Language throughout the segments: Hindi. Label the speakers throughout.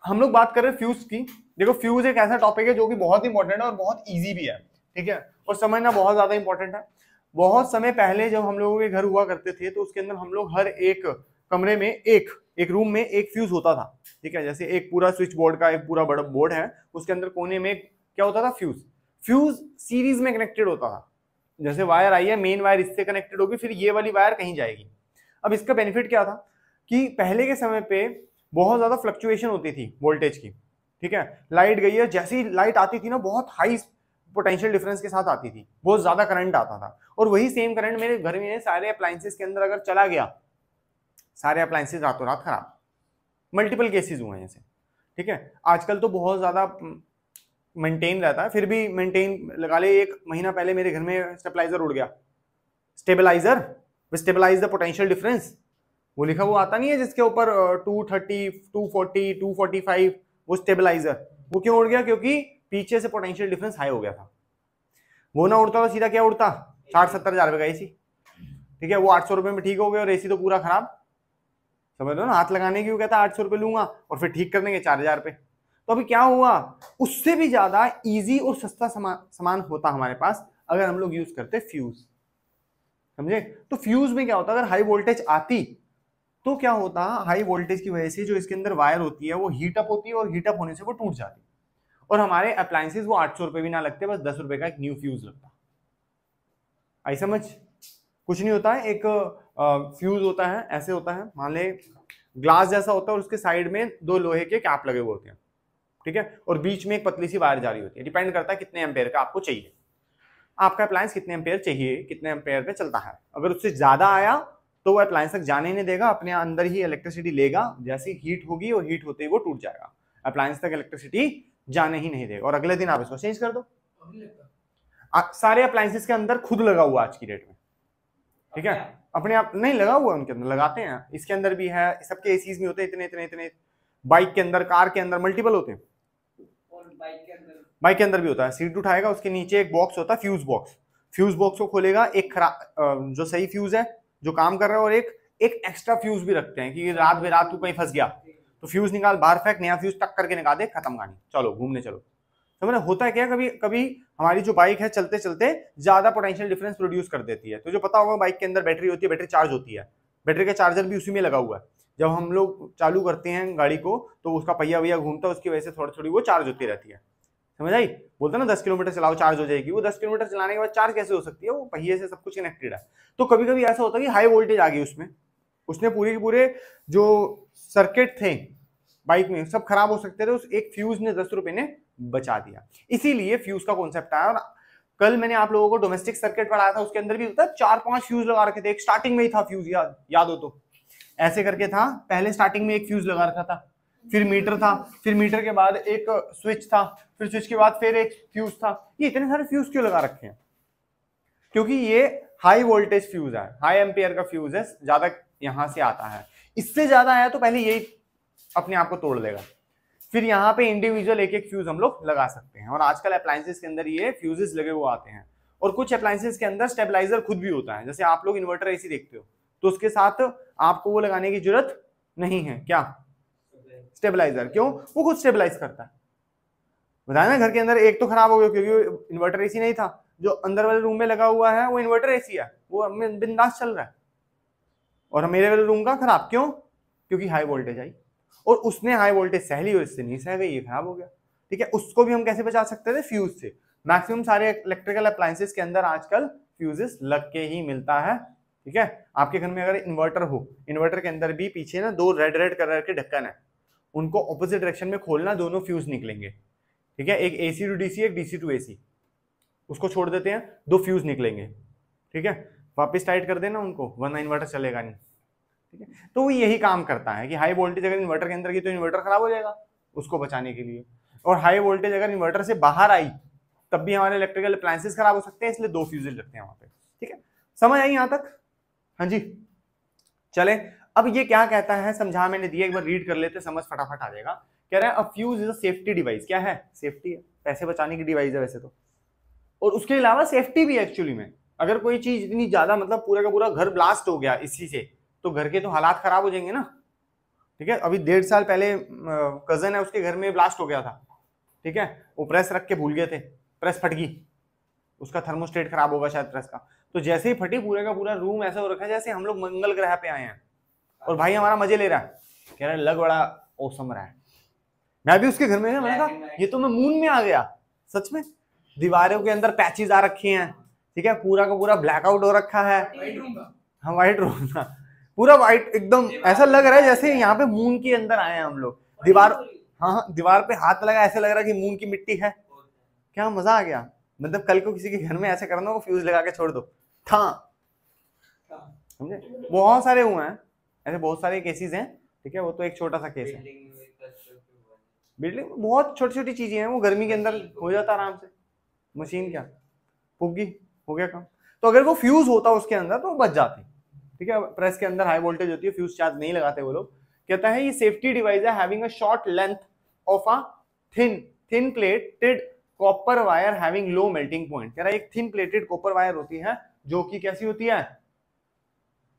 Speaker 1: हम लोग बात कर रहे हैं फ्यूज की। देखो फ्यूज एक ऐसा टॉपिक है जो कि बहुत इंपॉर्टेंट है और बहुत इजी भी है, ठीक है, और समझना बहुत ज्यादा इंपॉर्टेंट है। बहुत समय पहले जब हम लोगों के घर हुआ करते थे तो उसके अंदर हम लोग हर एक कमरे में एक रूम में एक फ्यूज होता था, ठीक है। जैसे एक पूरा स्विच बोर्ड का एक पूरा बड़ा बोर्ड है, उसके अंदर कोने में क्या होता था, फ्यूज। फ्यूज सीरीज में कनेक्टेड होता था। जैसे वायर आई है, मेन वायर इससे कनेक्टेड होगी, फिर ये वाली वायर कहीं जाएगी। अब इसका बेनिफिट क्या था कि पहले के समय पे बहुत ज्यादा फ्लक्चुएशन होती थी वोल्टेज की, ठीक है। लाइट गई है, जैसे ही लाइट आती थी ना बहुत हाई पोटेंशियल डिफरेंस के साथ आती थी, बहुत ज्यादा करंट आता था। और वही सेम करंट मेरे घर में सारे अप्लायंसेस के अंदर अगर चला गया, सारे अप्लायंसेस रातों रात खराब। मल्टीपल केसेस हुए हैं ऐसे, ठीक है। आजकल तो बहुत ज्यादा मेंटेन रहता है, फिर भी मेंटेन लगा ले। एक महीना पहले मेरे घर में स्टेबलाइजर उड़ गया। Stabiliser, stabilise the potential difference, वो लिखा वो आता नहीं है जिसके ऊपर 230, 240, 245, वो स्टेबलाइजर। वो क्यों उड़ गया? क्योंकि पीछे से पोटेंशियल डिफरेंस हाई हो गया था। वो ना उड़ता तो सीधा क्या उड़ता, 60-70 हजार रुपए का एसी, ठीक है। वो 800 रुपए में ठीक हो गया और एसी तो पूरा खराब। समझ लो ना, हाथ लगाने की वो कहता 800 रुपए लूंगा और फिर ठीक कर देंगे 4000 रुपए। तो अभी क्या हुआ, उससे भी ज्यादा इजी और सस्ता सामान होता हमारे पास अगर हम लोग यूज करते फ्यूज, समझे। तो फ्यूज में क्या होता, अगर हाई वोल्टेज आती तो क्या होता, हाई वोल्टेज की वजह से जो इसके अंदर वायर होती है वो हीट अप होती है और हीट अप होने से वो टूट जाती है। और हमारे अप्लायंसेस वो 800 रुपए भी ना लगते, बस 10 रुपए का एक न्यू फ्यूज लगता। आई समझ? कुछ नहीं होता है, एक फ्यूज होता है, ऐसे होता है, मान ले ग्लास जैसा होता है और उसके साइड में दो लोहे के कैप लगे हुए होते हैं, ठीक है, और बीच में एक पतली सी वायर जा रही होती है। डिपेंड करता है कितने एम्पेयर का आपको चाहिए, आपका अप्लायंस कितने एम्पेयर चाहिए, कितने एम्पेयर पे चलता है। अगर उससे ज्यादा आया तो वो अप्लायंस तक जाने नहीं देगा, अपने अंदर ही इलेक्ट्रिसिटी लेगा, जैसी हीट होगी और हीट होते ही वो टूट जाएगा। अप्लायंस तक इलेक्ट्रिसिटी जाने ही नहीं देगा और अगले दिन आप इसको चेंज कर दो। सारे अप्लायंसेस के अंदर खुद लगा हुआ आज की डेट में, ठीक है। अपने आप नहीं लगा हुआ, उनके अंदर लगाते हैं, इसके अंदर भी है, सबके एसीज में होते हैं इतने इतने इतने। बाइक के अंदर, कार के अंदर मल्टीपल होते हैं। बाइक के अंदर भी होता है। सीट उठाएगा, उसके नीचे एक बॉक्स होता है, फ्यूज बॉक्स। फ्यूज बॉक्स को खोलेगा, एक खराब जो सही फ्यूज है जो काम कर रहा है, और एक एक्स्ट्रा फ्यूज भी रखते हैं कि रात बेरात तू कहीं फंस गया तो फ्यूज निकाल बाहर फेंक, नया फ्यूज टक करके निकाल दे, खत्म कहानी, चलो घूमने चलो। समझ रहे? होता है क्या, कभी कभी हमारी जो बाइक है चलते चलते ज्यादा पोटेंशियल डिफरेंस प्रोड्यूस कर देती है। तो जो पता होगा बाइक के अंदर बैटरी होती है, बैटरी चार्ज होती है, बैटरी का चार्जर भी उसी में लगा हुआ है। जब हम लोग चालू करते हैं गाड़ी को तो उसका पहिया वैया घूमता है, उसकी वजह से थोड़ी थोड़ी वो चार्ज होती रहती है। समझ आई? बोलते ना 10 किलोमीटर चलाओ चार्ज हो जाएगी, वो 10 किलोमीटर चलाने के बाद चार्ज कैसे हो सकती है? वो पहिए से सब कुछ कनेक्टेड है। तो कभी कभी ऐसा होता है कि हाई वोल्टेज आ गई उसमें, उसने पूरे के पूरे जो सर्किट थे बाइक में सब खराब हो सकते थे, उस एक फ्यूज ने 10 रुपए ने बचा दिया। इसीलिए फ्यूज का कॉन्सेप्ट आया। और कल मैंने आप लोगों को डोमेस्टिक सर्किट पढ़ाया था, उसके अंदर भी होता है 4-5 फ्यूज लगा रखे थे। एक स्टार्टिंग में ही था फ्यूज, याद हो तो ऐसे करके था, पहले स्टार्टिंग में एक फ्यूज लगा रखा था, फिर मीटर था, फिर मीटर के बाद एक स्विच था, फिर स्विच के बाद फिर एक फ्यूज था। ये इतने सारे फ्यूज क्यों लगा रखे हैं? क्योंकि ये हाई वोल्टेज फ्यूज है, हाई एम्पियर का फ्यूज है, ज्यादा यहां से आता है। इससे ज्यादा आया तो पहले यही अपने आप को तोड़ देगा। फिर यहाँ पे इंडिविजुअल एक एक फ्यूज हम लोग लगा सकते हैं। और आजकल अप्लायंसेस के अंदर ये फ्यूजेस लगे हुए आते हैं। और कुछ अप्लायंसेस के अंदर स्टेबलाइजर खुद भी होता है। जैसे आप लोग इन्वर्टर एसी देखते हो तो उसके साथ आपको वो लगाने की जरूरत नहीं है, क्या स्टेबलाइजर, क्यों? वो खुद स्टेबलाइज करता है। बताया ना, घर के अंदर एक तो खराब हो गया क्योंकि इन्वर्टर एसी नहीं था, जो अंदर वाले रूम में लगा हुआ है वो इन्वर्टर एसी है, वो बिंदास चल रहा है। और मेरे वाले रूम का खराब क्यों? क्योंकि हाई वोल्टेज आई और उसने हाई वोल्टेज सह ली और इससे नहीं सह गई, ये खराब हो गया, ठीक है। उसको भी हम कैसे बचा सकते थे? फ्यूज से। मैक्सिमम सारे इलेक्ट्रिकल अप्लायंसेस के अंदर आजकल फ्यूजेस लग के ही मिलता है, ठीक है। आपके घर में अगर इन्वर्टर हो, इन्वर्टर के अंदर भी पीछे ना दो रेड रेड कलर के ढक्कन है, उनको ऑपोजिट डायरेक्शन में खोलना, दोनों फ्यूज निकलेंगे, ठीक है। एक एसी टू डीसी, एक डीसी टू एसी, उसको छोड़ देते हैं, दो फ्यूज निकलेंगे, ठीक है। वापस टाइट कर देना उनको, वरना इन्वर्टर चलेगा नहीं, ठीक है। तो वो यही काम करता है कि हाई वोल्टेज अगर इन्वर्टर के अंदर की तो इन्वर्टर खराब हो जाएगा, उसको बचाने के लिए। और हाई वोल्टेज अगर इन्वर्टर से बाहर आई तब भी हमारे इलेक्ट्रिकल अप्लायंसेस खराब हो सकते हैं, इसलिए दो फ्यूजेज लगते हैं वहां पे, ठीक है। समझ आई यहां तक? हाँ जी, चले। अब ये क्या कहता है, समझा मैंने दिया, एक बार रीड कर लेते, समझ फटाफट आ जाएगा। कह रहा है अ fuse is a safety device. क्या है? सेफ्टी है, पैसे बचाने की डिवाइस है वैसे तो, और उसके अलावा सेफ्टी भी है एक्चुअली में। अगर कोई चीज इतनी ज्यादा, मतलब पूरा का पूरा घर ब्लास्ट हो गया इसी से, तो घर के तो हालात खराब हो जाएंगे ना। ठीक है, अभी 1.5 साल पहले कजन है उसके घर में ब्लास्ट हो गया था, ठीक है, वो प्रेस रख के भूल गए थे, प्रेस फट गई, उसका थर्मोस्टेट खराब होगा शायद प्रेस का, तो जैसे ही फटी पूरे का पूरा रूम ऐसा हो रखा है जैसे हम लोग मंगल ग्रह पे आए हैं, और भाई हमारा मजे ले रहा है, कह रहा है लग बड़ा औसम रहा है। मैं भी उसके घर में, मैंने कहा ये तो मैं मून में आ गया सच में। दीवारों के अंदर पैचेस आ रखे हैं, ठीक है, पूरा का पूरा ब्लैकआउट हो रखा है, हाँ व्हाइट रूम था, पूरा व्हाइट एकदम, ऐसा लग रहा है जैसे यहाँ पे मून के अंदर आए हैं हम लोग। दीवार, हाँ दीवार पे हाथ लगा, ऐसे लग रहा है कि मून की मिट्टी है, क्या मजा आ गया। मतलब कल को किसी के घर में ऐसे करना हो, फ्यूज लगा के छोड़ दो, था समझे। बहुत सारे हुए हैं ऐसे, बहुत सारे केसेस हैं, ठीक है, वो तो एक छोटा सा केस है। बिल्डिंग बहुत छोटी छोटी चीजें हैं, वो गर्मी के अंदर हो जाता आराम से, मशीन क्या होगी, हो गया काम। तो अगर वो फ्यूज होता उसके अंदर तो बच जाती, ठीक है। प्रेस के अंदर हाई वोल्टेज होती है, फ्यूज चार्ज नहीं लगाते वो लोग। कहता है ये सेफ्टी डिवाइस है having a short length of a thin plated copper wire having low melting point. कह रहा है एक थिन प्लेटेड कॉपर वायर होती है जो कि कैसी होती है,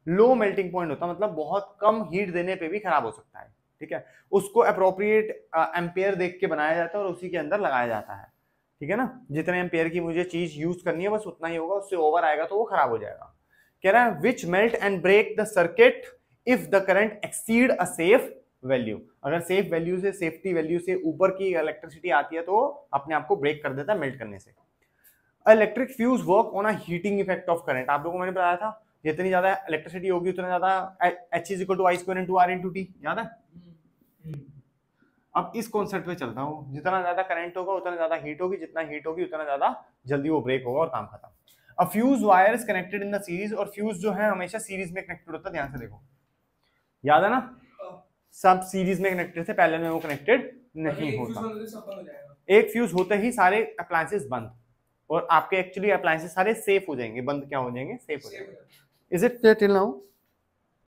Speaker 1: लो मेल्टिंग पॉइंट होता है, मतलब बहुत कम हीट देने पे भी खराब हो सकता है, ठीक है। उसको अप्रोप्रिएट एम्पेयर देख के बनाया जाता है और उसी के अंदर लगाया जाता है, ठीक है ना। जितने एम्पेयर की मुझे चीज यूज करनी है बस उतना ही होगा, उससे ओवर आएगा तो वो खराब हो जाएगा। कह रहा है which melt and break the circuit if the current exceed a safe value. अगर सेफ वैल्यू से, सेफ्टी वैल्यू से ऊपर की इलेक्ट्रिसिटी आती है तो अपने आप को ब्रेक कर देता है मेल्ट करने से। Electric fuse work on a heating effect of current. आप लोगों को मैंने बताया था जितनी ज्यादा इलेक्ट्रिसिटी होगी उतना ज्यादा H is equal to I square into R into T, याद है। अब इस कॉन्सेप्ट पे चलता हूँ, जितना ज्यादा करंट होगा उतना ज्यादा हीट होगी, जितना हीट होगी उतना ज्यादा जल्दी वो ब्रेक होगा और काम खत्म। अ fuse wire is connected in the series, और फ्यूज जो है हमेशा सीरीज में कनेक्टेड होता है, ध्यान से देखो, याद है ना, सब सीरीज में कनेक्टेड थे, पैरेलल में वो कनेक्टेड नहीं होता। एक फ्यूज होते ही सारे अप्लायंसेस बंद, और आपके एक्चुअली अप्लायंसेस सारे सेफ हो जाएंगे, बंद क्या हो जाएंगे, सेफ हो जाएंगे। Is it clear till now?